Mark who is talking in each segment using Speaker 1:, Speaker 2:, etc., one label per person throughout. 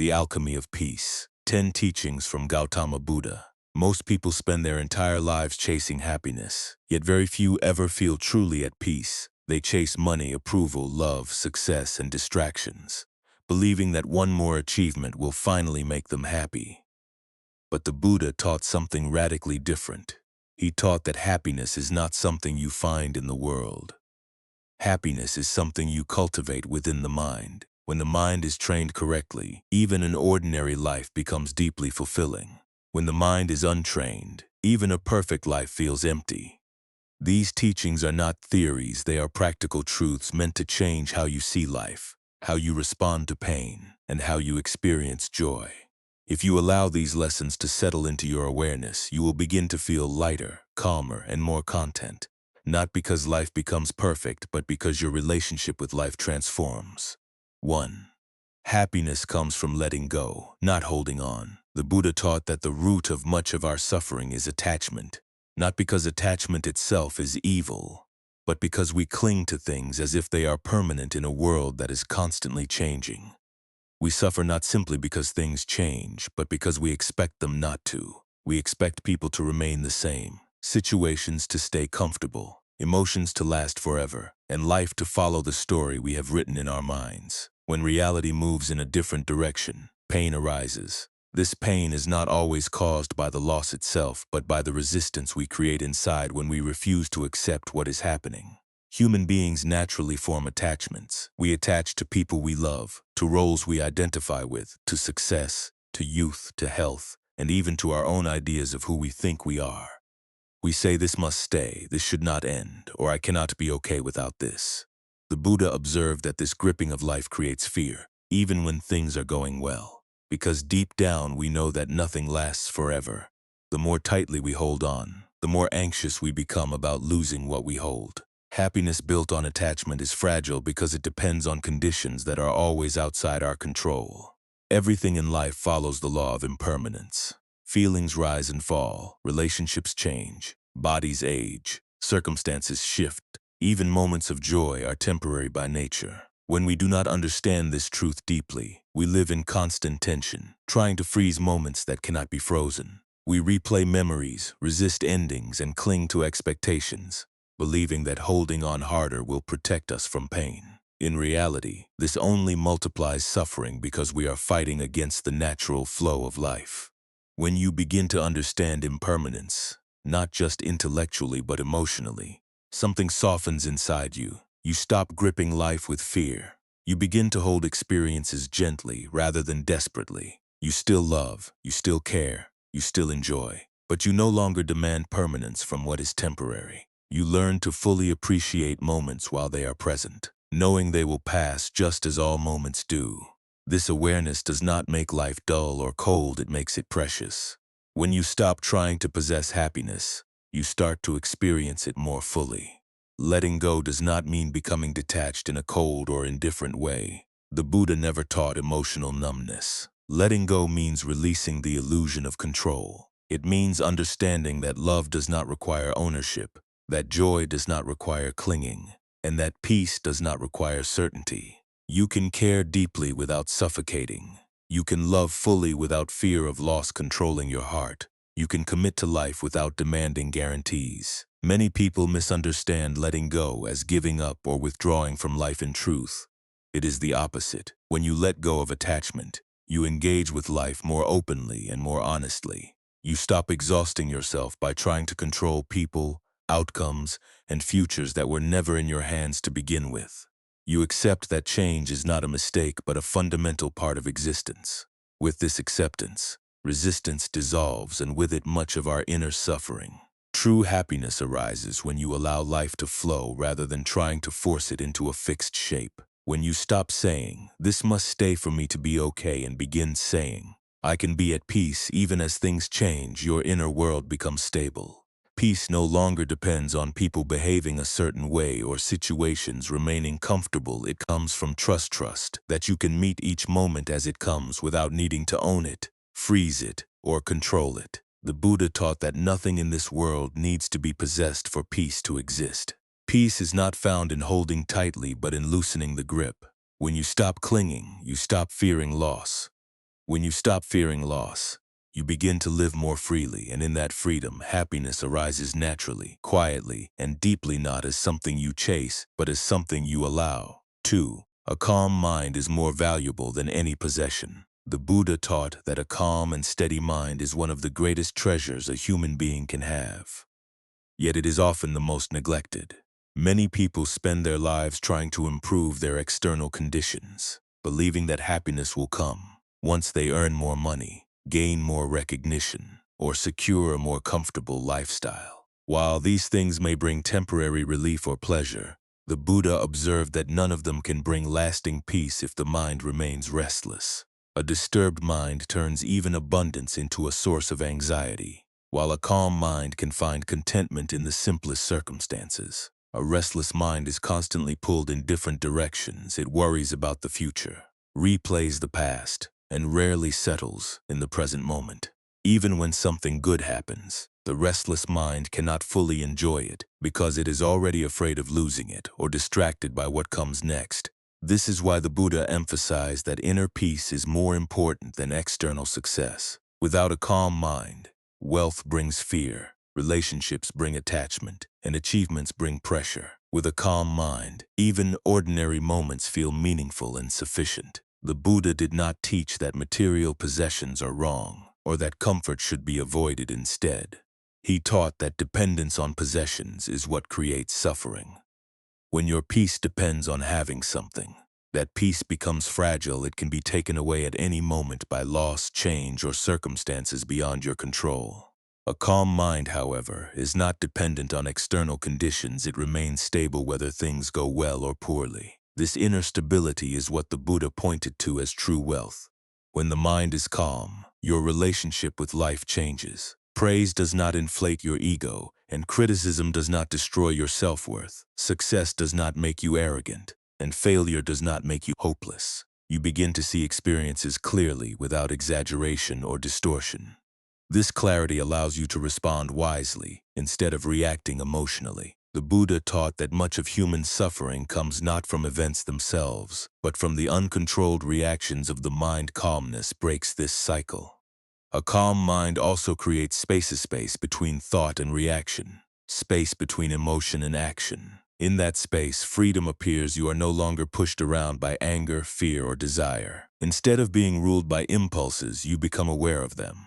Speaker 1: The Alchemy of Peace. 10 Teachings from Gautama Buddha. Most people spend their entire lives chasing happiness, yet very few ever feel truly at peace. They chase money, approval, love, success, and distractions, believing that one more achievement will finally make them happy. But the Buddha taught something radically different. He taught that happiness is not something you find in the world. Happiness is something you cultivate within the mind. When the mind is trained correctly, even an ordinary life becomes deeply fulfilling. When the mind is untrained, even a perfect life feels empty. These teachings are not theories, they are practical truths meant to change how you see life, how you respond to pain, and how you experience joy. If you allow these lessons to settle into your awareness, you will begin to feel lighter, calmer, and more content. Not because life becomes perfect, but because your relationship with life transforms. 1. Happiness comes from letting go, not holding on. The Buddha taught that the root of much of our suffering is attachment, not because attachment itself is evil, but because we cling to things as if they are permanent in a world that is constantly changing. We suffer not simply because things change, but because we expect them not to. We expect people to remain the same, situations to stay comfortable, emotions to last forever, and life to follow the story we have written in our minds. When reality moves in a different direction, pain arises. This pain is not always caused by the loss itself, but by the resistance we create inside when we refuse to accept what is happening. Human beings naturally form attachments. We attach to people we love, to roles we identify with, to success, to youth, to health, and even to our own ideas of who we think we are. We say this must stay, this should not end, or I cannot be okay without this. The Buddha observed that this gripping of life creates fear, even when things are going well, because deep down we know that nothing lasts forever. The more tightly we hold on, the more anxious we become about losing what we hold. Happiness built on attachment is fragile because it depends on conditions that are always outside our control. Everything in life follows the law of impermanence. Feelings rise and fall, relationships change, bodies age, circumstances shift. Even moments of joy are temporary by nature. When we do not understand this truth deeply, we live in constant tension, trying to freeze moments that cannot be frozen. We replay memories, resist endings, and cling to expectations, believing that holding on harder will protect us from pain. In reality, this only multiplies suffering because we are fighting against the natural flow of life. When you begin to understand impermanence, not just intellectually but emotionally, something softens inside you. You stop gripping life with fear. You begin to hold experiences gently rather than desperately. You still love, you still care, you still enjoy, but you no longer demand permanence from what is temporary. You learn to fully appreciate moments while they are present, knowing they will pass just as all moments do. This awareness does not make life dull or cold, it makes it precious. When you stop trying to possess happiness, you start to experience it more fully. Letting go does not mean becoming detached in a cold or indifferent way. The Buddha never taught emotional numbness. Letting go means releasing the illusion of control. It means understanding that love does not require ownership, that joy does not require clinging, and that peace does not require certainty. You can care deeply without suffocating. You can love fully without fear of loss controlling your heart. You can commit to life without demanding guarantees. Many people misunderstand letting go as giving up or withdrawing from life. In truth, it is the opposite. When you let go of attachment, you engage with life more openly and more honestly. You stop exhausting yourself by trying to control people, outcomes, and futures that were never in your hands to begin with. You accept that change is not a mistake but a fundamental part of existence. With this acceptance, resistance dissolves, and with it much of our inner suffering. True happiness arises when you allow life to flow rather than trying to force it into a fixed shape. When you stop saying, "This must stay for me to be okay," and begin saying, "I can be at peace even as things change," your inner world becomes stable. Peace no longer depends on people behaving a certain way or situations remaining comfortable. It comes from trust that you can meet each moment as it comes without needing to own it, freeze it, or control it. The Buddha taught that nothing in this world needs to be possessed for peace to exist. Peace is not found in holding tightly but in loosening the grip. When you stop clinging, you stop fearing loss. When you stop fearing loss, you begin to live more freely, and in that freedom, happiness arises naturally, quietly, and deeply, not as something you chase, but as something you allow. 2. A calm mind is more valuable than any possession. The Buddha taught that a calm and steady mind is one of the greatest treasures a human being can have. Yet it is often the most neglected. Many people spend their lives trying to improve their external conditions, believing that happiness will come once they earn more money, gain more recognition, or secure a more comfortable lifestyle. While these things may bring temporary relief or pleasure, the Buddha observed that none of them can bring lasting peace if the mind remains restless. A disturbed mind turns even abundance into a source of anxiety, while a calm mind can find contentment in the simplest circumstances. A restless mind is constantly pulled in different directions. It worries about the future, replays the past, and rarely settles in the present moment. Even when something good happens, the restless mind cannot fully enjoy it because it is already afraid of losing it or distracted by what comes next. This is why the Buddha emphasized that inner peace is more important than external success. Without a calm mind, wealth brings fear, relationships bring attachment, and achievements bring pressure. With a calm mind, even ordinary moments feel meaningful and sufficient. The Buddha did not teach that material possessions are wrong, or that comfort should be avoided instead. He taught that dependence on possessions is what creates suffering. When your peace depends on having something, that peace becomes fragile. It can be taken away at any moment by loss, change, or circumstances beyond your control. A calm mind, however, is not dependent on external conditions. It remains stable whether things go well or poorly. This inner stability is what the Buddha pointed to as true wealth. When the mind is calm, your relationship with life changes. Praise does not inflate your ego, and criticism does not destroy your self-worth. Success does not make you arrogant, and failure does not make you hopeless. You begin to see experiences clearly without exaggeration or distortion. This clarity allows you to respond wisely instead of reacting emotionally. The Buddha taught that much of human suffering comes not from events themselves, but from the uncontrolled reactions of the mind. Calmness breaks this cycle. A calm mind also creates space between thought and reaction, space between emotion and action. In that space, freedom appears. You are no longer pushed around by anger, fear, or desire. Instead of being ruled by impulses, you become aware of them.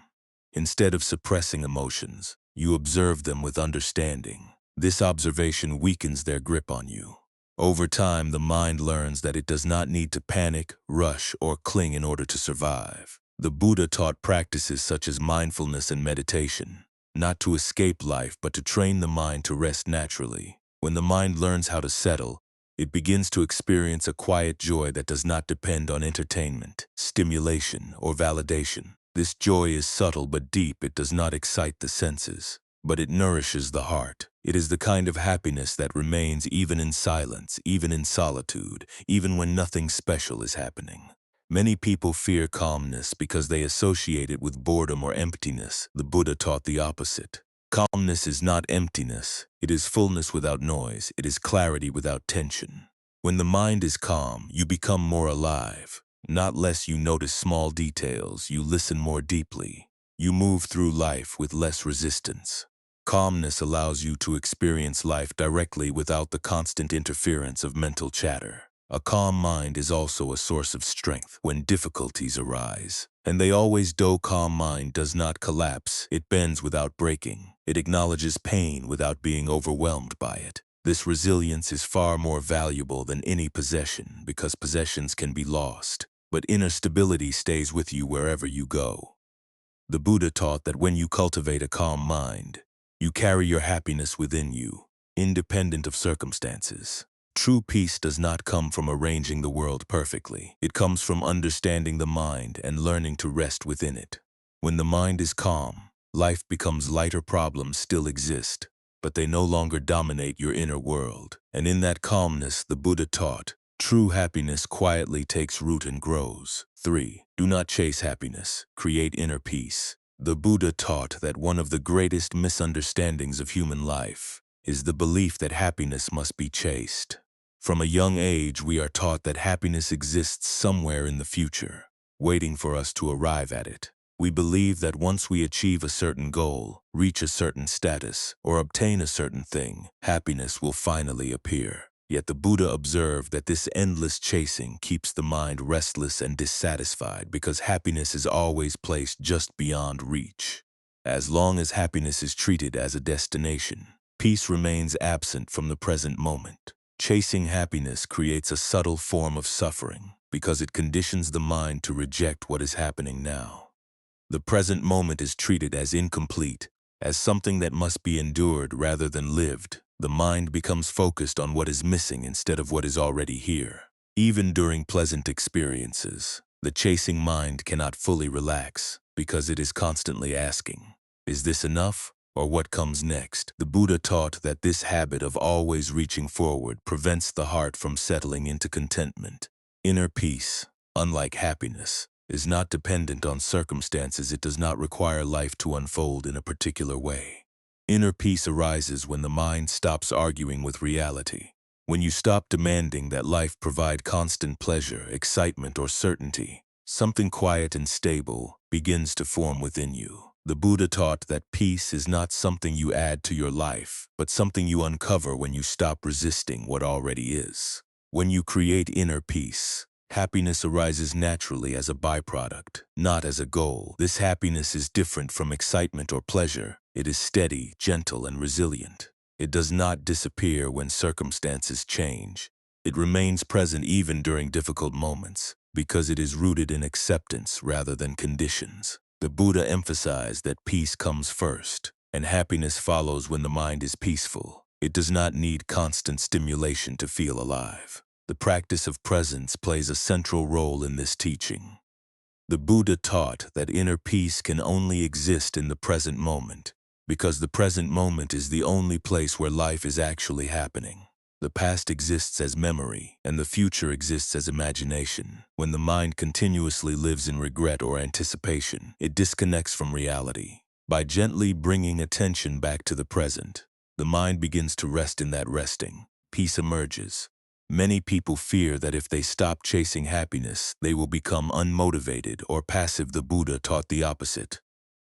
Speaker 1: Instead of suppressing emotions, you observe them with understanding. This observation weakens their grip on you. Over time, the mind learns that it does not need to panic, rush, or cling in order to survive. The Buddha taught practices such as mindfulness and meditation, not to escape life, but to train the mind to rest naturally. When the mind learns how to settle, it begins to experience a quiet joy that does not depend on entertainment, stimulation, or validation. This joy is subtle but deep. It does not excite the senses, but it nourishes the heart. It is the kind of happiness that remains even in silence, even in solitude, even when nothing special is happening. Many people fear calmness because they associate it with boredom or emptiness. The Buddha taught the opposite. Calmness is not emptiness. It is fullness without noise. It is clarity without tension. When the mind is calm, you become more alive. Not less. You notice small details. You listen more deeply. You move through life with less resistance. Calmness allows you to experience life directly without the constant interference of mental chatter. A calm mind is also a source of strength when difficulties arise. And they always do. Calm mind does not collapse. It bends without breaking. It acknowledges pain without being overwhelmed by it. This resilience is far more valuable than any possession because possessions can be lost, but inner stability stays with you wherever you go. The Buddha taught that when you cultivate a calm mind, you carry your happiness within you, independent of circumstances. True peace does not come from arranging the world perfectly. It comes from understanding the mind and learning to rest within it. When the mind is calm, life becomes lighter. Problems still exist, but they no longer dominate your inner world. And in that calmness, the Buddha taught, true happiness quietly takes root and grows. 3. Do not chase happiness. Create inner peace. The Buddha taught that one of the greatest misunderstandings of human life is the belief that happiness must be chased. From a young age, we are taught that happiness exists somewhere in the future. waiting for us to arrive at it. We believe that once we achieve a certain goal, reach a certain status, or obtain a certain thing, happiness will finally appear. Yet the Buddha observed that this endless chasing keeps the mind restless and dissatisfied because happiness is always placed just beyond reach. As long as happiness is treated as a destination, peace remains absent from the present moment. Chasing happiness creates a subtle form of suffering because it conditions the mind to reject what is happening now. The present moment is treated as incomplete, as something that must be endured rather than lived. The mind becomes focused on what is missing instead of what is already here. Even during pleasant experiences, the chasing mind cannot fully relax because it is constantly asking, "Is this enough? Or what comes next?" The Buddha taught that this habit of always reaching forward prevents the heart from settling into contentment. Inner peace, unlike happiness, is not dependent on circumstances. It does not require life to unfold in a particular way. Inner peace arises when the mind stops arguing with reality. When you stop demanding that life provide constant pleasure, excitement, or certainty, something quiet and stable begins to form within you. The Buddha taught that peace is not something you add to your life, but something you uncover when you stop resisting what already is. When you create inner peace, happiness arises naturally as a byproduct, not as a goal. This happiness is different from excitement or pleasure. It is steady, gentle, and resilient. It does not disappear when circumstances change. It remains present even during difficult moments, because it is rooted in acceptance rather than conditions. The Buddha emphasized that peace comes first, and happiness follows when the mind is peaceful. It does not need constant stimulation to feel alive. The practice of presence plays a central role in this teaching. The Buddha taught that inner peace can only exist in the present moment, because the present moment is the only place where life is actually happening. The past exists as memory, and the future exists as imagination. When the mind continuously lives in regret or anticipation, it disconnects from reality. By gently bringing attention back to the present, the mind begins to rest. In that resting, peace emerges. Many people fear that if they stop chasing happiness, they will become unmotivated or passive. The Buddha taught the opposite.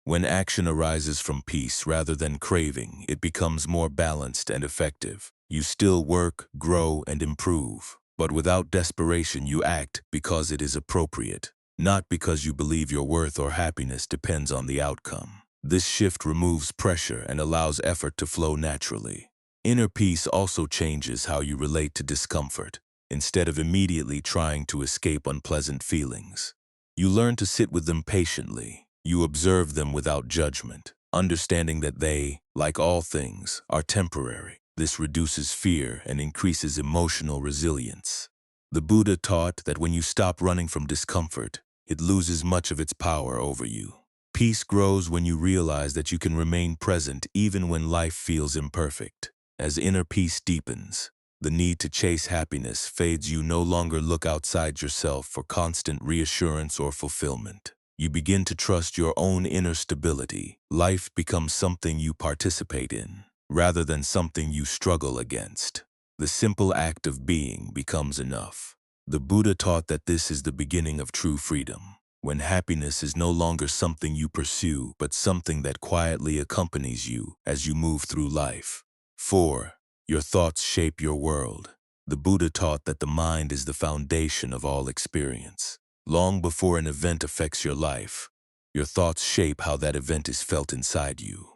Speaker 1: When action arises from peace rather than craving, it becomes more balanced and effective. You still work, grow, and improve, but without desperation. You act because it is appropriate, not because you believe your worth or happiness depends on the outcome. This shift removes pressure and allows effort to flow naturally. Inner peace also changes how you relate to discomfort. Instead of immediately trying to escape unpleasant feelings, you learn to sit with them patiently. You observe them without judgment, understanding that they, like all things, are temporary. This reduces fear and increases emotional resilience. The Buddha taught that when you stop running from discomfort, it loses much of its power over you. Peace grows when you realize that you can remain present even when life feels imperfect. As inner peace deepens, the need to chase happiness fades. You no longer look outside yourself for constant reassurance or fulfillment. You begin to trust your own inner stability. Life becomes something you participate in, rather than something you struggle against. The simple act of being becomes enough. The Buddha taught that this is the beginning of true freedom, when happiness is no longer something you pursue, but something that quietly accompanies you as you move through life. 4. Your thoughts shape your world. The Buddha taught that the mind is the foundation of all experience. Long before an event affects your life, your thoughts shape how that event is felt inside you.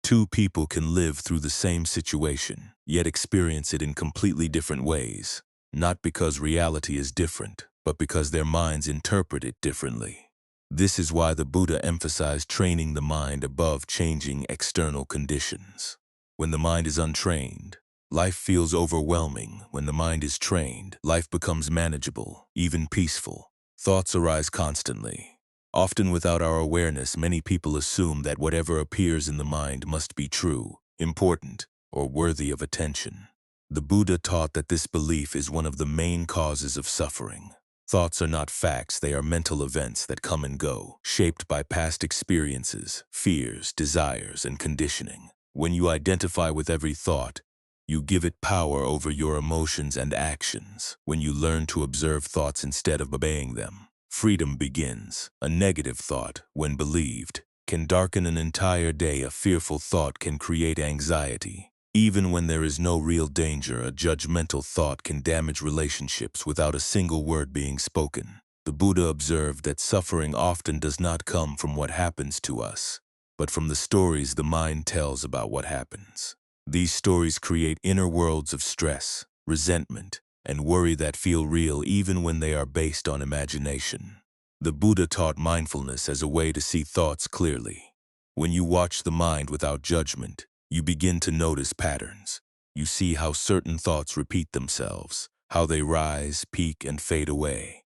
Speaker 1: Two people can live through the same situation, yet experience it in completely different ways, not because reality is different, but because their minds interpret it differently. This is why the Buddha emphasized training the mind above changing external conditions. When the mind is untrained, life feels overwhelming. When the mind is trained, life becomes manageable, even peaceful. Thoughts arise constantly. Often without our awareness, many people assume that whatever appears in the mind must be true, important, or worthy of attention. The Buddha taught that this belief is one of the main causes of suffering. Thoughts are not facts, they are mental events that come and go, shaped by past experiences, fears, desires, and conditioning. When you identify with every thought, you give it power over your emotions and actions. When you learn to observe thoughts instead of obeying them, freedom begins. A negative thought, when believed, can darken an entire day. A fearful thought can create anxiety. Even when there is no real danger, a judgmental thought can damage relationships without a single word being spoken. The Buddha observed that suffering often does not come from what happens to us, but from the stories the mind tells about what happens. These stories create inner worlds of stress, resentment, and worry that feel real even when they are based on imagination. The Buddha taught mindfulness as a way to see thoughts clearly. When you watch the mind without judgment, you begin to notice patterns. You see how certain thoughts repeat themselves, how they rise, peak, and fade away.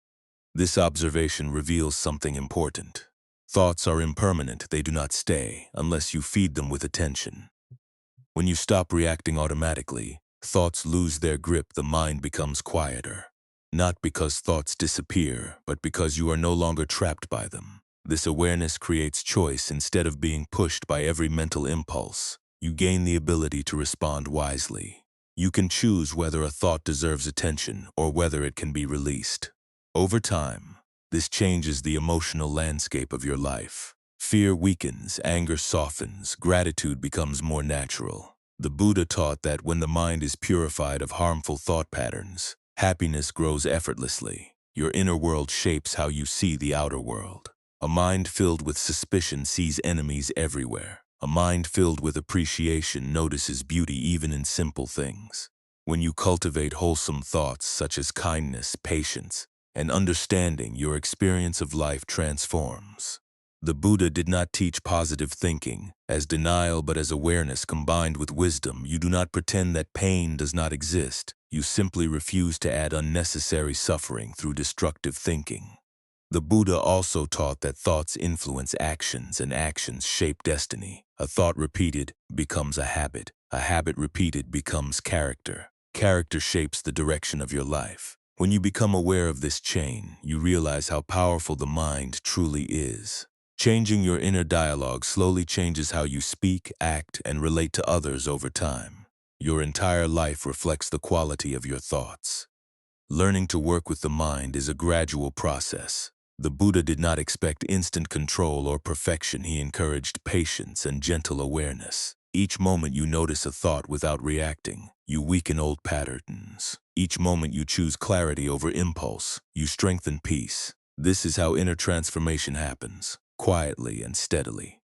Speaker 1: This observation reveals something important. Thoughts are impermanent. They do not stay unless you feed them with attention. When you stop reacting automatically, thoughts lose their grip. The mind becomes quieter. Not because thoughts disappear, but because you are no longer trapped by them. This awareness creates choice. Instead of being pushed by every mental impulse, you gain the ability to respond wisely. You can choose whether a thought deserves attention or whether it can be released. Over time, this changes the emotional landscape of your life. Fear weakens, anger softens, gratitude becomes more natural. The Buddha taught that when the mind is purified of harmful thought patterns, happiness grows effortlessly. Your inner world shapes how you see the outer world. A mind filled with suspicion sees enemies everywhere. A mind filled with appreciation notices beauty even in simple things. When you cultivate wholesome thoughts such as kindness, patience, and understanding, your experience of life transforms. The Buddha did not teach positive thinking as denial but as awareness combined with wisdom. You do not pretend that pain does not exist. You simply refuse to add unnecessary suffering through destructive thinking. The Buddha also taught that thoughts influence actions and actions shape destiny. A thought repeated becomes a habit. A habit repeated becomes character. Character shapes the direction of your life. When you become aware of this chain, you realize how powerful the mind truly is. Changing your inner dialogue slowly changes how you speak, act, and relate to others over time. Your entire life reflects the quality of your thoughts. Learning to work with the mind is a gradual process. The Buddha did not expect instant control or perfection. He encouraged patience and gentle awareness. Each moment you notice a thought without reacting, you weaken old patterns. Each moment you choose clarity over impulse, you strengthen peace. This is how inner transformation happens, quietly and steadily.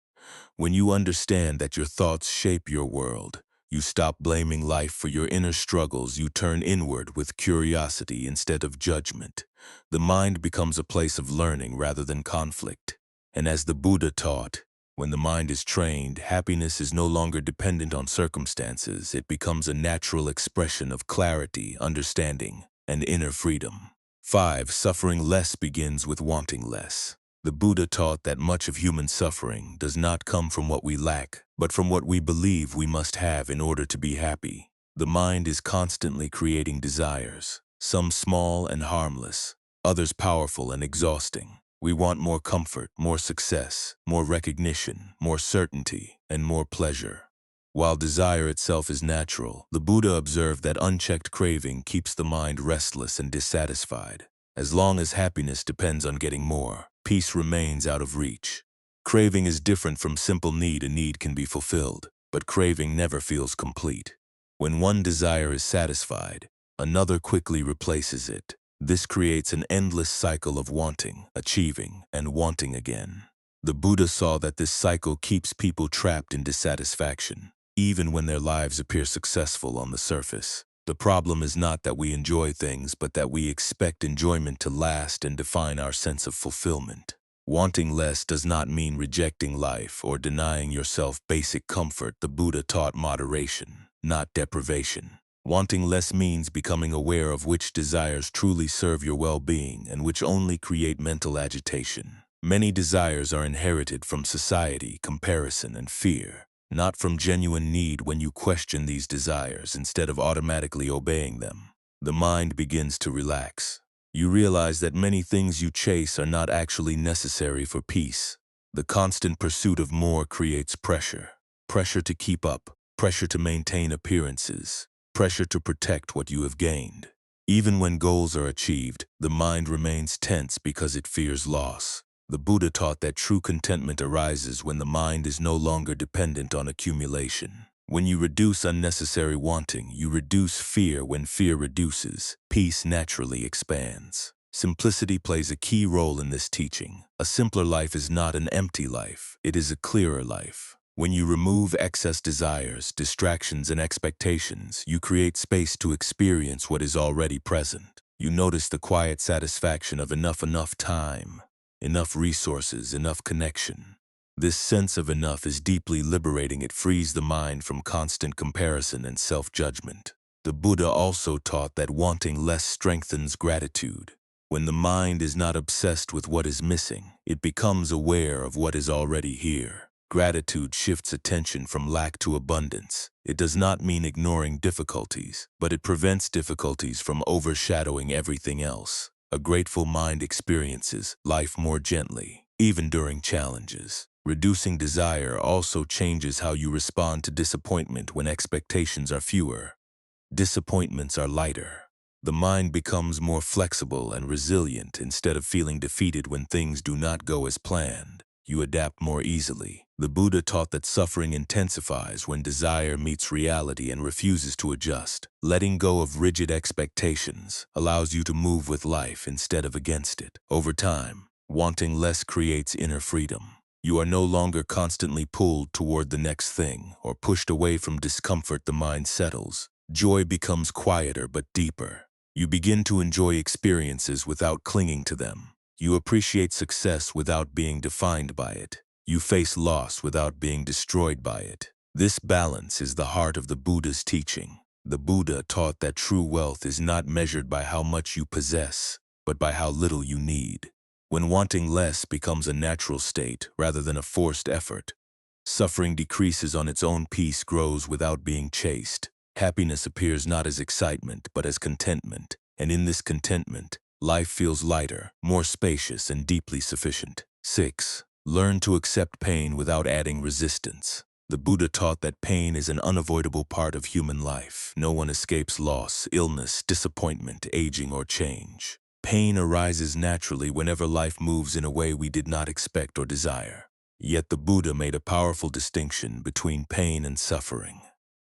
Speaker 1: When you understand that your thoughts shape your world, you stop blaming life for your inner struggles. You turn inward with curiosity instead of judgment. The mind becomes a place of learning rather than conflict. And as the Buddha taught, when the mind is trained, happiness is no longer dependent on circumstances. It becomes a natural expression of clarity, understanding, and inner freedom. 5. Suffering less begins with wanting less. The Buddha taught that much of human suffering does not come from what we lack, but from what we believe we must have in order to be happy. The mind is constantly creating desires, some small and harmless, others powerful and exhausting. We want more comfort, more success, more recognition, more certainty, and more pleasure. While desire itself is natural, the Buddha observed that unchecked craving keeps the mind restless and dissatisfied. As long as happiness depends on getting more, peace remains out of reach. Craving is different from simple need. A need can be fulfilled, but craving never feels complete. When one desire is satisfied, another quickly replaces it. This creates an endless cycle of wanting, achieving, and wanting again. The Buddha saw that this cycle keeps people trapped in dissatisfaction, even when their lives appear successful on the surface. The problem is not that we enjoy things, but that we expect enjoyment to last and define our sense of fulfillment. Wanting less does not mean rejecting life or denying yourself basic comfort. The Buddha taught moderation, not deprivation. Wanting less means becoming aware of which desires truly serve your well-being and which only create mental agitation. Many desires are inherited from society, comparison, and fear, not from genuine need. When you question these desires instead of automatically obeying them, the mind begins to relax. You realize that many things you chase are not actually necessary for peace. The constant pursuit of more creates pressure. Pressure to keep up, pressure to maintain appearances, pressure to protect what you have gained. Even when goals are achieved, the mind remains tense because it fears loss. The Buddha taught that true contentment arises when the mind is no longer dependent on accumulation. When you reduce unnecessary wanting, you reduce fear. When fear reduces, peace naturally expands. Simplicity plays a key role in this teaching. A simpler life is not an empty life, it is a clearer life. When you remove excess desires, distractions, and expectations, you create space to experience what is already present. You notice the quiet satisfaction of enough time, enough resources, enough connection. This sense of enough is deeply liberating. It frees the mind from constant comparison and self-judgment. The Buddha also taught that wanting less strengthens gratitude. When the mind is not obsessed with what is missing, it becomes aware of what is already here. Gratitude shifts attention from lack to abundance. It does not mean ignoring difficulties, but it prevents difficulties from overshadowing everything else. A grateful mind experiences life more gently, even during challenges. Reducing desire also changes how you respond to disappointment. When expectations are fewer, disappointments are lighter. The mind becomes more flexible and resilient. Instead of feeling defeated when things do not go as planned, you adapt more easily. The Buddha taught that suffering intensifies when desire meets reality and refuses to adjust. Letting go of rigid expectations allows you to move with life instead of against it. Over time, wanting less creates inner freedom. You are no longer constantly pulled toward the next thing or pushed away from discomfort. The mind settles. Joy becomes quieter but deeper. You begin to enjoy experiences without clinging to them. You appreciate success without being defined by it. You face loss without being destroyed by it. This balance is the heart of the Buddha's teaching. The Buddha taught that true wealth is not measured by how much you possess, but by how little you need. When wanting less becomes a natural state rather than a forced effort, suffering decreases on its own. Peace grows without being chased. Happiness appears not as excitement, but as contentment. And in this contentment, life feels lighter, more spacious, and deeply sufficient. 6. Learn to accept pain without adding resistance. The Buddha taught that pain is an unavoidable part of human life. No one escapes loss, illness, disappointment, aging, or change. Pain arises naturally whenever life moves in a way we did not expect or desire. Yet the Buddha made a powerful distinction between pain and suffering.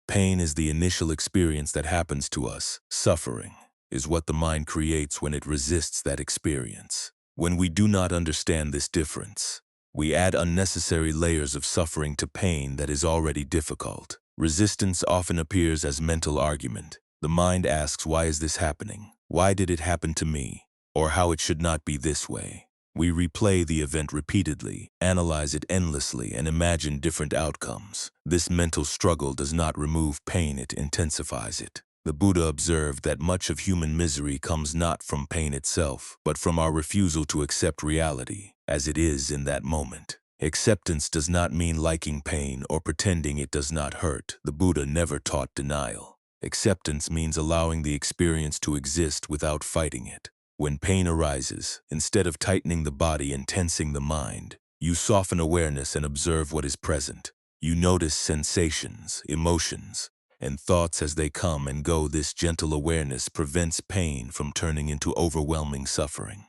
Speaker 1: Pain is the initial experience that happens to us. Suffering is what the mind creates when it resists that experience. When we do not understand this difference, we add unnecessary layers of suffering to pain that is already difficult. Resistance often appears as mental argument. The mind asks, why is this happening? Why did it happen to me? Or how it should not be this way. We replay the event repeatedly, analyze it endlessly, and imagine different outcomes. This mental struggle does not remove pain, it intensifies it. The Buddha observed that much of human misery comes not from pain itself, but from our refusal to accept reality as it is in that moment. Acceptance does not mean liking pain or pretending it does not hurt. The Buddha never taught denial. Acceptance means allowing the experience to exist without fighting it. When pain arises, instead of tightening the body and tensing the mind, you soften awareness and observe what is present. You notice sensations, emotions, and thoughts as they come and go. This gentle awareness prevents pain from turning into overwhelming suffering.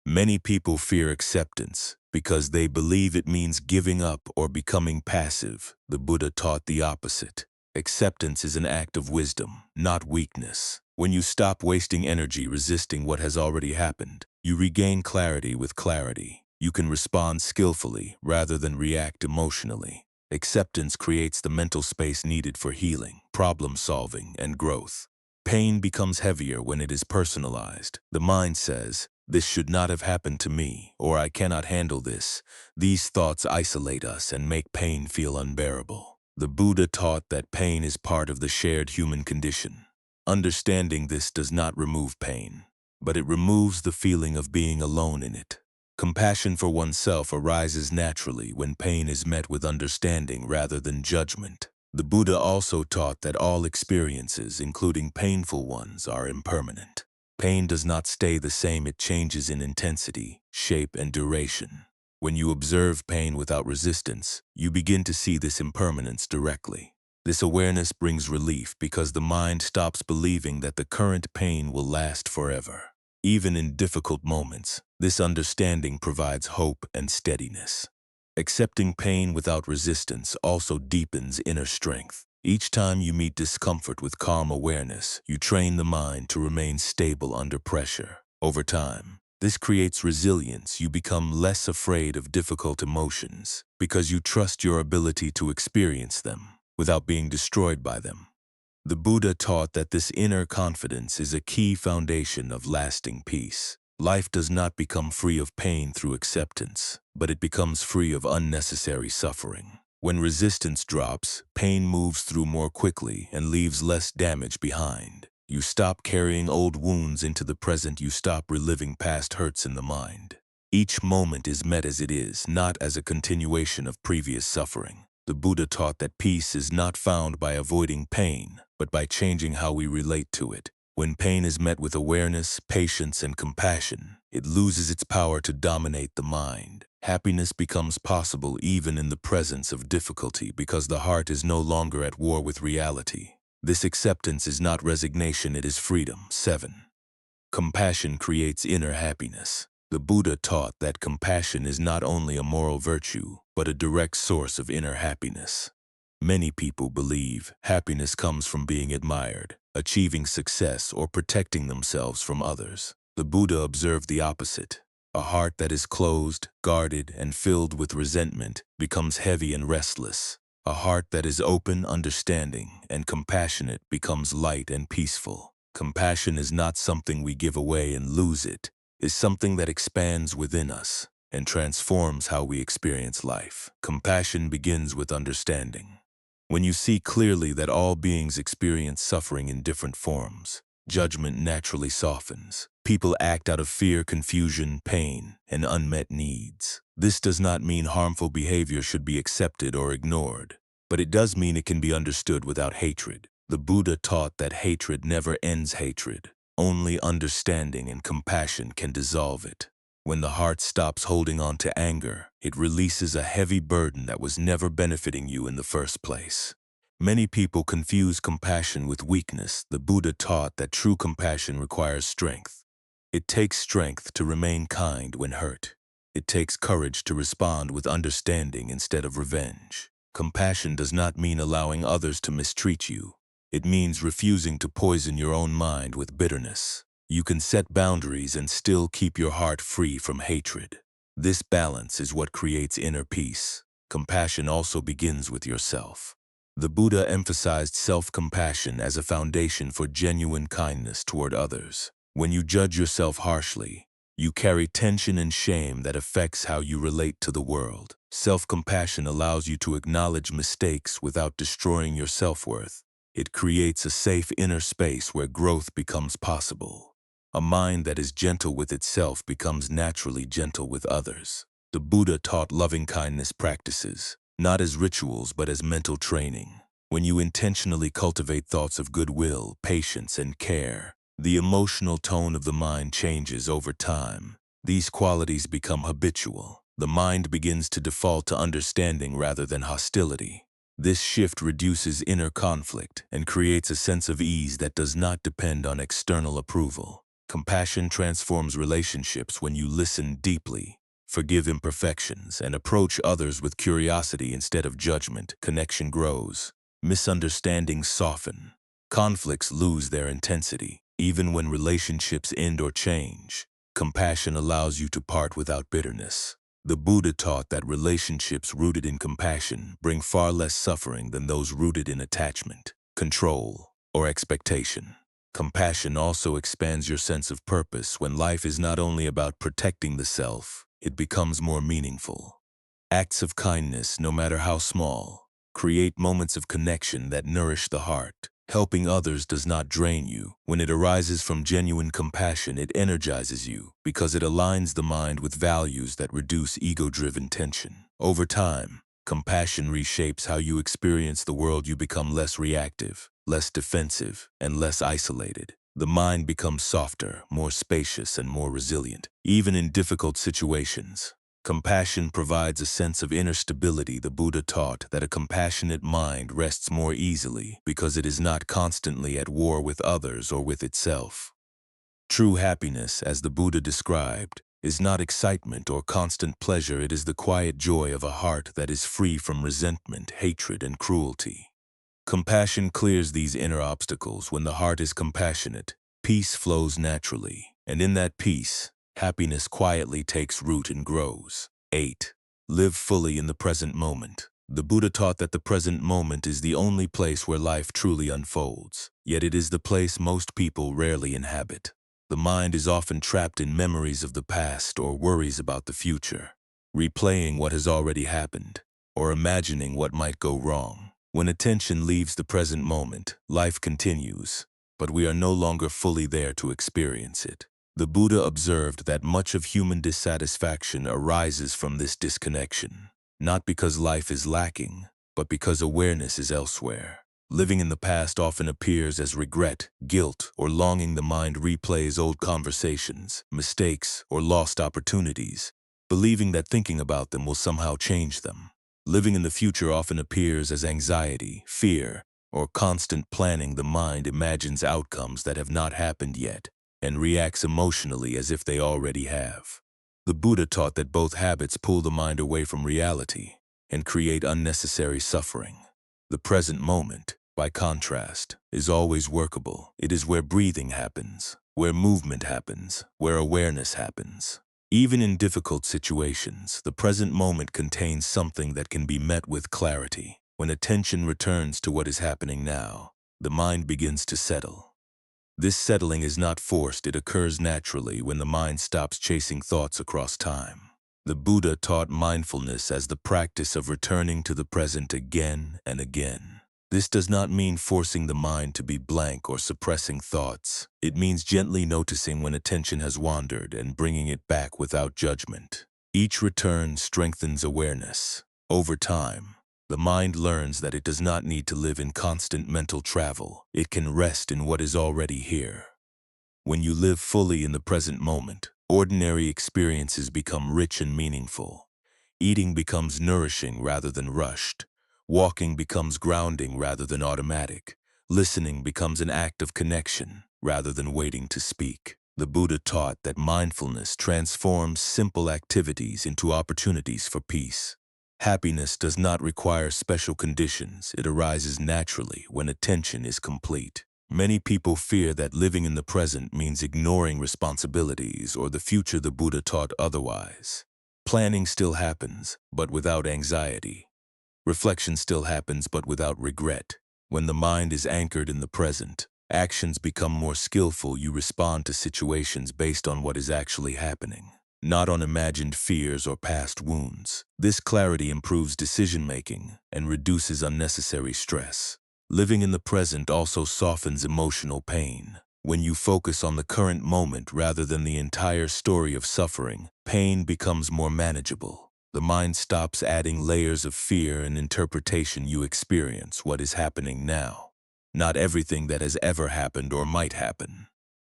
Speaker 1: Many people fear acceptance because they believe it means giving up or becoming passive. The Buddha taught the opposite. Acceptance is an act of wisdom, not weakness. When you stop wasting energy resisting what has already happened, you regain clarity with clarity. You can respond skillfully rather than react emotionally. Acceptance creates the mental space needed for healing, problem-solving, and growth. Pain becomes heavier when it is personalized. The mind says, "This should not have happened to me," or "I cannot handle this." These thoughts isolate us and make pain feel unbearable. The Buddha taught that pain is part of the shared human condition. Understanding this does not remove pain, but it removes the feeling of being alone in it. Compassion for oneself arises naturally when pain is met with understanding rather than judgment. The Buddha also taught that all experiences, including painful ones, are impermanent. Pain does not stay the same, it changes in intensity, shape, and duration. When you observe pain without resistance, you begin to see this impermanence directly. This awareness brings relief because the mind stops believing that the current pain will last forever. Even in difficult moments, this understanding provides hope and steadiness. Accepting pain without resistance also deepens inner strength. Each time you meet discomfort with calm awareness, you train the mind to remain stable under pressure. Over time, this creates resilience. You become less afraid of difficult emotions because you trust your ability to experience them without being destroyed by them. The Buddha taught that this inner confidence is a key foundation of lasting peace. Life does not become free of pain through acceptance, but it becomes free of unnecessary suffering. When resistance drops, pain moves through more quickly and leaves less damage behind. You stop carrying old wounds into the present. You stop reliving past hurts in the mind. Each moment is met as it is, not as a continuation of previous suffering. The Buddha taught that peace is not found by avoiding pain, but by changing how we relate to it. When pain is met with awareness, patience, and compassion, it loses its power to dominate the mind. Happiness becomes possible even in the presence of difficulty because the heart is no longer at war with reality. This acceptance is not resignation, it is freedom. 7. Compassion creates inner happiness. The Buddha taught that compassion is not only a moral virtue, but a direct source of inner happiness. Many people believe happiness comes from being admired, achieving success, or protecting themselves from others. The Buddha observed the opposite. A heart that is closed, guarded, and filled with resentment becomes heavy and restless. A heart that is open, understanding, and compassionate becomes light and peaceful. Compassion is not something we give away and lose. It is something that expands within us and transforms how we experience life. Compassion begins with understanding. When you see clearly that all beings experience suffering in different forms, judgment naturally softens. People act out of fear, confusion, pain, and unmet needs. This does not mean harmful behavior should be accepted or ignored, but it does mean it can be understood without hatred. The Buddha taught that hatred never ends hatred. Only understanding and compassion can dissolve it. When the heart stops holding on to anger, it releases a heavy burden that was never benefiting you in the first place. Many people confuse compassion with weakness. The Buddha taught that true compassion requires strength. It takes strength to remain kind when hurt. It takes courage to respond with understanding instead of revenge. Compassion does not mean allowing others to mistreat you. It means refusing to poison your own mind with bitterness. You can set boundaries and still keep your heart free from hatred. This balance is what creates inner peace. Compassion also begins with yourself. The Buddha emphasized self-compassion as a foundation for genuine kindness toward others. When you judge yourself harshly, you carry tension and shame that affects how you relate to the world. Self-compassion allows you to acknowledge mistakes without destroying your self-worth. It creates a safe inner space where growth becomes possible. A mind that is gentle with itself becomes naturally gentle with others. The Buddha taught loving-kindness practices, not as rituals but as mental training. When you intentionally cultivate thoughts of goodwill, patience, and care, the emotional tone of the mind changes over time. These qualities become habitual. The mind begins to default to understanding rather than hostility. This shift reduces inner conflict and creates a sense of ease that does not depend on external approval. Compassion transforms relationships when you listen deeply, forgive imperfections, and approach others with curiosity instead of judgment. Connection grows. Misunderstandings soften. Conflicts lose their intensity. Even when relationships end or change, compassion allows you to part without bitterness. The Buddha taught that relationships rooted in compassion bring far less suffering than those rooted in attachment, control, or expectation. Compassion also expands your sense of purpose. When life is not only about protecting the self, it becomes more meaningful. Acts of kindness, no matter how small, create moments of connection that nourish the heart. Helping others does not drain you. When it arises from genuine compassion, it energizes you because it aligns the mind with values that reduce ego-driven tension. Over time, compassion reshapes how you experience the world. You become less reactive, less defensive, and less isolated. The mind becomes softer, more spacious, and more resilient. Even in difficult situations, Compassion provides a sense of inner stability. The Buddha taught that a compassionate mind rests more easily because it is not constantly at war with others or with itself. True happiness, as the Buddha described, is not excitement or constant pleasure. It is the quiet joy of a heart that is free from resentment, hatred, and cruelty. Compassion clears these inner obstacles. When the heart is compassionate, peace flows naturally, and in that peace, happiness quietly takes root and grows. 8. Live fully in the present moment. The Buddha taught that the present moment is the only place where life truly unfolds, yet it is the place most people rarely inhabit. The mind is often trapped in memories of the past or worries about the future, replaying what has already happened, or imagining what might go wrong. When attention leaves the present moment, life continues, but we are no longer fully there to experience it. The Buddha observed that much of human dissatisfaction arises from this disconnection, not because life is lacking, but because awareness is elsewhere. Living in the past often appears as regret, guilt, or longing. The mind replays old conversations, mistakes, or lost opportunities, believing that thinking about them will somehow change them. Living in the future often appears as anxiety, fear, or constant planning. The mind imagines outcomes that have not happened yet and reacts emotionally as if they already have. The Buddha taught that both habits pull the mind away from reality and create unnecessary suffering. The present moment, by contrast, is always workable. It is where breathing happens, where movement happens, where awareness happens. Even in difficult situations, the present moment contains something that can be met with clarity. When attention returns to what is happening now, the mind begins to settle. This settling is not forced. It occurs naturally when the mind stops chasing thoughts across time. The Buddha taught mindfulness as the practice of returning to the present again and again. This does not mean forcing the mind to be blank or suppressing thoughts. It means gently noticing when attention has wandered and bringing it back without judgment. Each return strengthens awareness. Over time, the mind learns that it does not need to live in constant mental travel. It can rest in what is already here. When you live fully in the present moment, ordinary experiences become rich and meaningful. Eating becomes nourishing rather than rushed. Walking becomes grounding rather than automatic. Listening becomes an act of connection rather than waiting to speak. The Buddha taught that mindfulness transforms simple activities into opportunities for peace. Happiness does not require special conditions. It arises naturally when attention is complete. Many people fear that living in the present means ignoring responsibilities or the future. The Buddha taught otherwise. Planning still happens, but without anxiety. Reflection still happens, but without regret. When the mind is anchored in the present, actions become more skillful. You respond to situations based on what is actually happening, not on imagined fears or past wounds. This clarity improves decision-making and reduces unnecessary stress. Living in the present also softens emotional pain. When you focus on the current moment rather than the entire story of suffering, pain becomes more manageable. The mind stops adding layers of fear and interpretation. You experience what is happening now, not everything that has ever happened or might happen.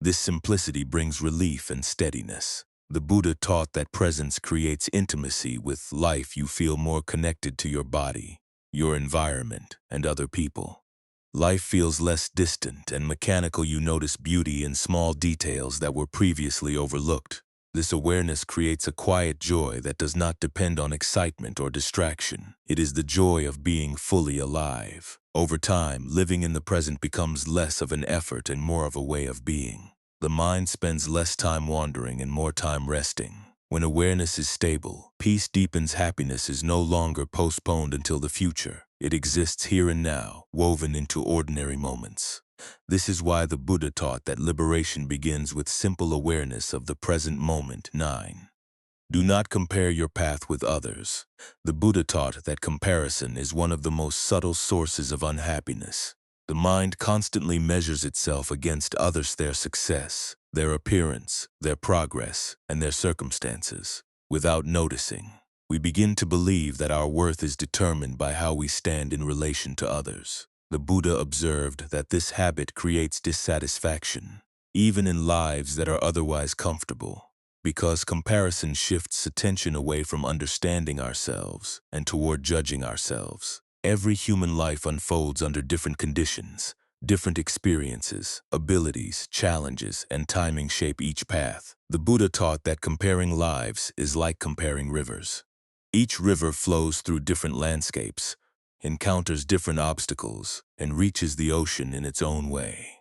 Speaker 1: This simplicity brings relief and steadiness. The Buddha taught that presence creates intimacy with life. You feel more connected to your body, your environment, and other people. Life feels less distant and mechanical. You notice beauty in small details that were previously overlooked. This awareness creates a quiet joy that does not depend on excitement or distraction. It is the joy of being fully alive. Over time, living in the present becomes less of an effort and more of a way of being. The mind spends less time wandering and more time resting. When awareness is stable, peace deepens. Happiness is no longer postponed until the future. It exists here and now, woven into ordinary moments. This is why the Buddha taught that liberation begins with simple awareness of the present moment. 9. Do not compare your path with others. The Buddha taught that comparison is one of the most subtle sources of unhappiness. The mind constantly measures itself against others, their success, their appearance, their progress, and their circumstances. Without noticing, we begin to believe that our worth is determined by how we stand in relation to others. The Buddha observed that this habit creates dissatisfaction, even in lives that are otherwise comfortable. Because comparison shifts attention away from understanding ourselves and toward judging ourselves. Every human life unfolds under different conditions. Different experiences, abilities, challenges, and timing shape each path. The Buddha taught that comparing lives is like comparing rivers. Each river flows through different landscapes, encounters different obstacles, and reaches the ocean in its own way.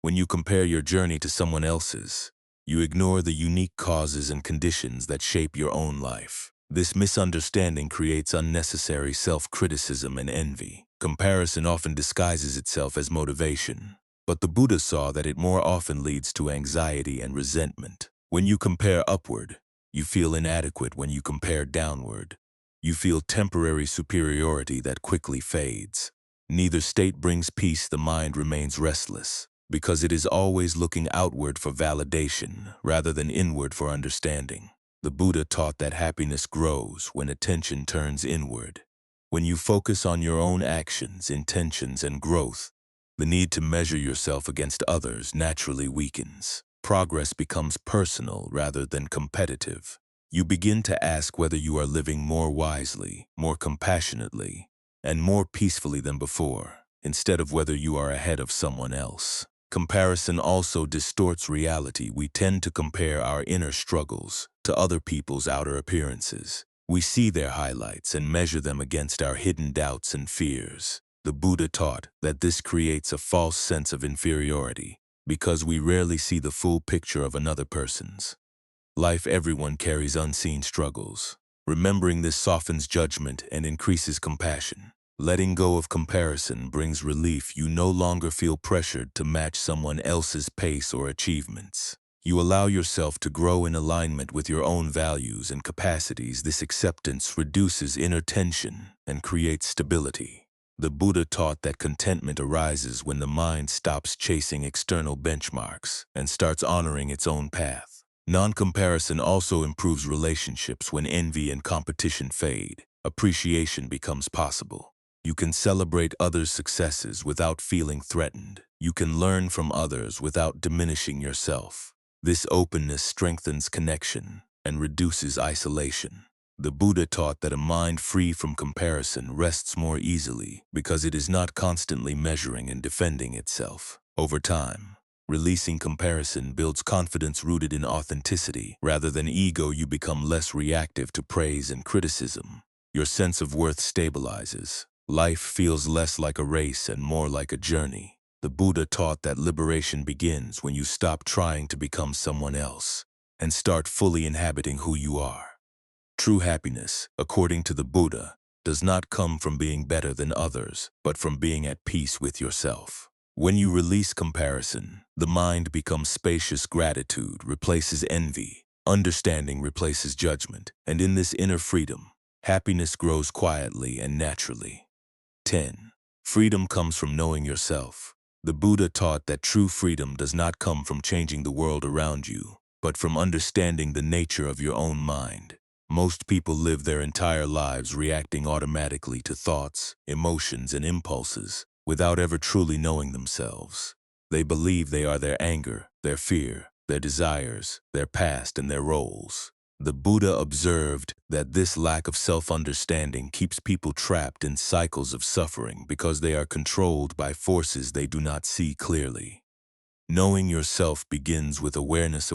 Speaker 1: When you compare your journey to someone else's, you ignore the unique causes and conditions that shape your own life. This misunderstanding creates unnecessary self-criticism and envy. Comparison often disguises itself as motivation, but the Buddha saw that it more often leads to anxiety and resentment. When you compare upward, you feel inadequate. When you compare downward, you feel temporary superiority that quickly fades. Neither state brings peace. The mind remains restless, because it is always looking outward for validation rather than inward for understanding. The Buddha taught that happiness grows when attention turns inward. When you focus on your own actions, intentions, and growth, the need to measure yourself against others naturally weakens. Progress becomes personal rather than competitive. You begin to ask whether you are living more wisely, more compassionately, and more peacefully than before, instead of whether you are ahead of someone else. Comparison also distorts reality. We tend to compare our inner struggles to other people's outer appearances. We see their highlights and measure them against our hidden doubts and fears. The Buddha taught that this creates a false sense of inferiority because we rarely see the full picture of another person's life. Everyone carries unseen struggles. Remembering this softens judgment and increases compassion. Letting go of comparison brings relief. You no longer feel pressured to match someone else's pace or achievements. You allow yourself to grow in alignment with your own values and capacities. This acceptance reduces inner tension and creates stability. The Buddha taught that contentment arises when the mind stops chasing external benchmarks and starts honoring its own path. Non-comparison also improves relationships. When envy and competition fade, appreciation becomes possible. You can celebrate others' successes without feeling threatened. You can learn from others without diminishing yourself. This openness strengthens connection and reduces isolation. The Buddha taught that a mind free from comparison rests more easily because it is not constantly measuring and defending itself. Over time, releasing comparison builds confidence rooted in authenticity. Rather than ego, you become less reactive to praise and criticism. Your sense of worth stabilizes. Life feels less like a race and more like a journey. The Buddha taught that liberation begins when you stop trying to become someone else and start fully inhabiting who you are. True happiness, according to the Buddha, does not come from being better than others, but from being at peace with yourself. When you release comparison, the mind becomes spacious. Gratitude replaces envy. Understanding replaces judgment. And in this inner freedom, happiness grows quietly and naturally. 10. Freedom comes from knowing yourself. The Buddha taught that true freedom does not come from changing the world around you, but from understanding the nature of your own mind. Most people live their entire lives reacting automatically to thoughts, emotions, and impulses without ever truly knowing themselves. They believe they are their anger, their fear, their desires, their past, and their roles. The Buddha observed that this lack of self-understanding keeps people trapped in cycles of suffering because they are controlled by forces they do not see clearly. Knowing yourself begins with awareness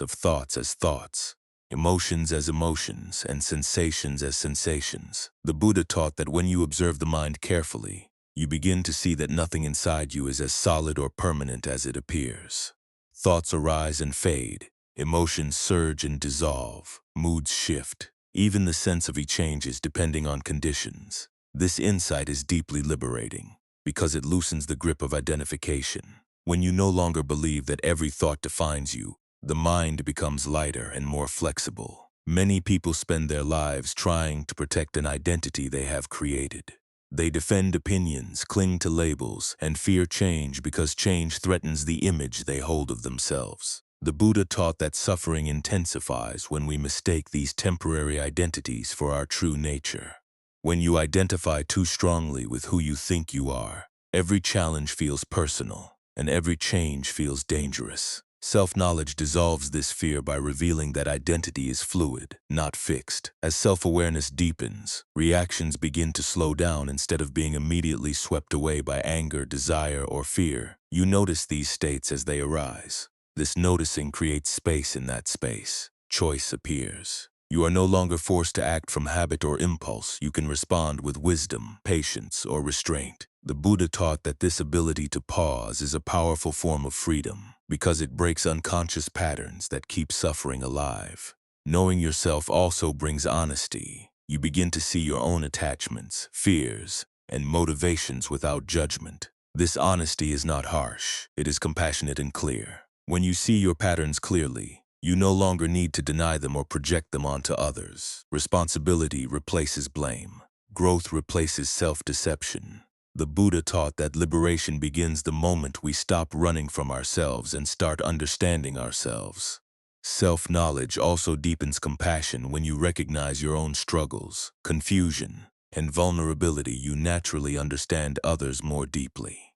Speaker 1: of thoughts as thoughts, emotions as emotions, and sensations as sensations. The Buddha taught that when you observe the mind carefully, you begin to see that nothing inside you is as solid or permanent as it appears. Thoughts arise and fade. Emotions surge and dissolve, moods shift, even the sense of changes depending on conditions. This insight is deeply liberating because it loosens the grip of identification. When you no longer believe that every thought defines you, the mind becomes lighter and more flexible. Many people spend their lives trying to protect an identity they have created. They defend opinions, cling to labels, and fear change because change threatens the image they hold of themselves. The Buddha taught that suffering intensifies when we mistake these temporary identities for our true nature. When you identify too strongly with who you think you are, every challenge feels personal, and every change feels dangerous. Self-knowledge dissolves this fear by revealing that identity is fluid, not fixed. As self-awareness deepens, reactions begin to slow down instead of being immediately swept away by anger, desire, or fear. You notice these states as they arise. This noticing creates space in that space. Choice appears. You are no longer forced to act from habit or impulse. You can respond with wisdom, patience, or restraint. The Buddha taught that this ability to pause is a powerful form of freedom because it breaks unconscious patterns that keep suffering alive. Knowing yourself also brings honesty. You begin to see your own attachments, fears, and motivations without judgment. This honesty is not harsh. It is compassionate and clear. When you see your patterns clearly, you no longer need to deny them or project them onto others. Responsibility replaces blame. Growth replaces self-deception. The Buddha taught that liberation begins the moment we stop running from ourselves and start understanding ourselves. Self-knowledge also deepens compassion. When you recognize your own struggles, confusion, and vulnerability, you naturally understand others more deeply.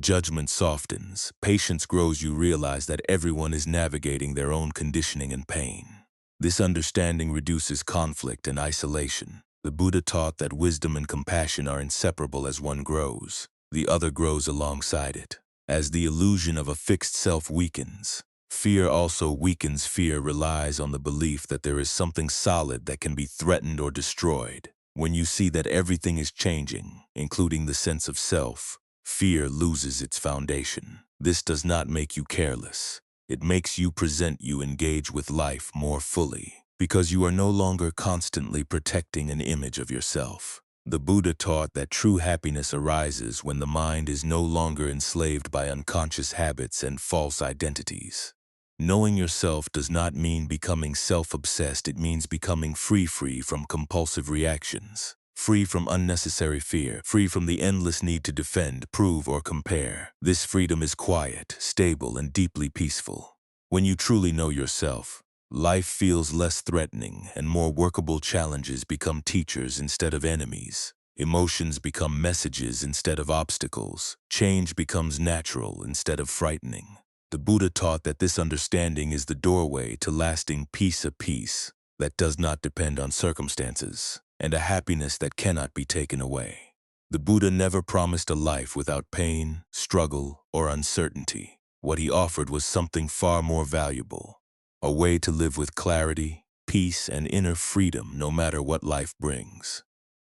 Speaker 1: Judgment softens, patience grows. You realize that everyone is navigating their own conditioning and pain. This understanding reduces conflict and isolation. The Buddha taught that wisdom and compassion are inseparable. As one grows, the other grows alongside it. As the illusion of a fixed self weakens, fear also weakens. Fear relies on the belief that there is something solid that can be threatened or destroyed. When you see that everything is changing, including the sense of self, fear loses its foundation. This does not make you careless. It makes you engage with life more fully, because you are no longer constantly protecting an image of yourself. The Buddha taught that true happiness arises when the mind is no longer enslaved by unconscious habits and false identities. Knowing yourself does not mean becoming self-obsessed. It means becoming free from compulsive reactions, free from unnecessary fear, free from the endless need to defend, prove, or compare. This freedom is quiet, stable, and deeply peaceful. When you truly know yourself, life feels less threatening and more workable. Challenges become teachers instead of enemies. Emotions become messages instead of obstacles. Change becomes natural instead of frightening. The Buddha taught that this understanding is the doorway to lasting peace, a peace that does not depend on circumstances, and a happiness that cannot be taken away. The Buddha never promised a life without pain, struggle, or uncertainty. What he offered was something far more valuable, a way to live with clarity, peace, and inner freedom no matter what life brings.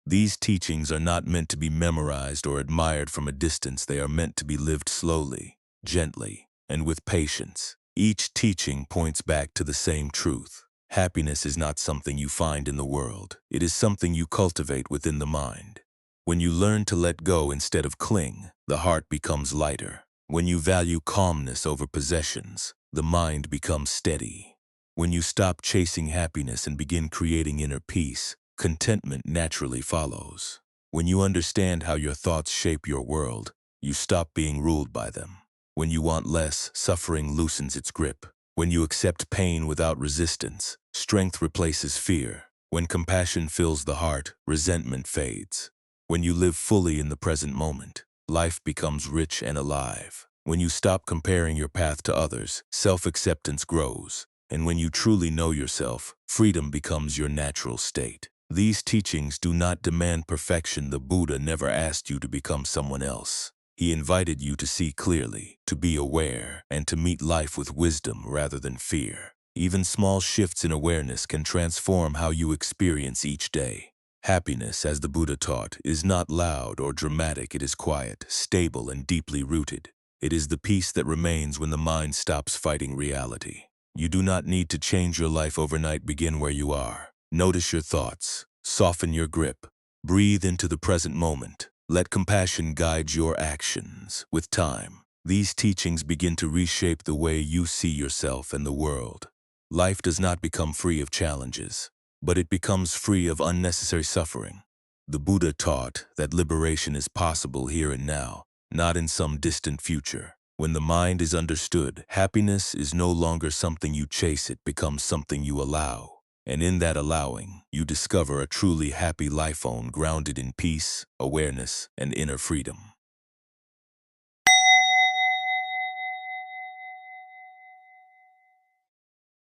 Speaker 1: These teachings are not meant to be memorized or admired from a distance. They are meant to be lived slowly, gently, and with patience. Each teaching points back to the same truth. Happiness is not something you find in the world. It is something you cultivate within the mind. When you learn to let go instead of cling, the heart becomes lighter. When you value calmness over possessions, the mind becomes steady. When you stop chasing happiness and begin creating inner peace, contentment naturally follows. When you understand how your thoughts shape your world, you stop being ruled by them. When you want less, suffering loosens its grip. When you accept pain without resistance, strength replaces fear. When compassion fills the heart, resentment fades. When you live fully in the present moment, life becomes rich and alive. When you stop comparing your path to others, self-acceptance grows. And when you truly know yourself, freedom becomes your natural state. These teachings do not demand perfection. The Buddha never asked you to become someone else. He invited you to see clearly, to be aware, and to meet life with wisdom rather than fear. Even small shifts in awareness can transform how you experience each day. Happiness, as the Buddha taught, is not loud or dramatic. It is quiet, stable, and deeply rooted. It is the peace that remains when the mind stops fighting reality. You do not need to change your life overnight. Begin where you are. Notice your thoughts. Soften your grip. Breathe into the present moment. Let compassion guide your actions. With time, these teachings begin to reshape the way you see yourself and the world. Life does not become free of challenges, but it becomes free of unnecessary suffering. The Buddha taught that liberation is possible here and now, not in some distant future. When the mind is understood, happiness is no longer something you chase. It becomes something you allow. And in that allowing, you discover a truly happy life grounded in peace, awareness, and inner freedom.